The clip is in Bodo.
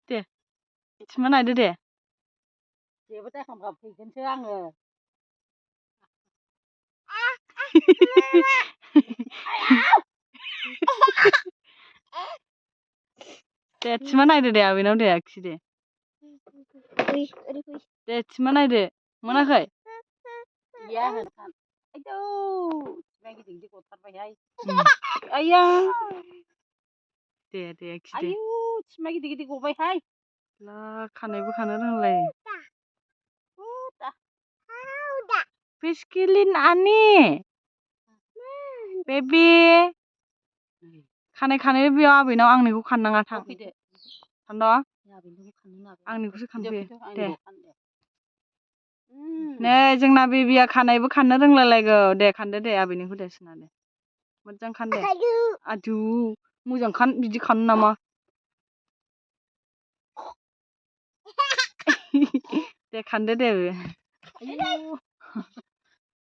दे सिमा नायदो दे जेबो दाखालाम फैगोनसो आङो दे सिमा नायदो दे आबैनाव दे आखि दे दे सिमा नायदो मोनाखै गैया होनखान आयौ सिमा गिदिर गिदिर गथारबायहाय आइया दे दे आखि दे आयौ सिमा गिदिर गिदिर गबायहाय ला खानायबो खानो रोंलायो Piskelin ani baby खानाय खानो बेयाव आबैनाव आंनिखौ खाननाङा थां थांद' आंनिखौसो खानफैयो दे नै जोंना बेबिया खानायबो खाननो रोंलायलायगौ दे खानदो दे आबैनिखौ दे सोना दे मोजां खान दे आदु मोजां खान बिदि खानो नामा दे खानदो दे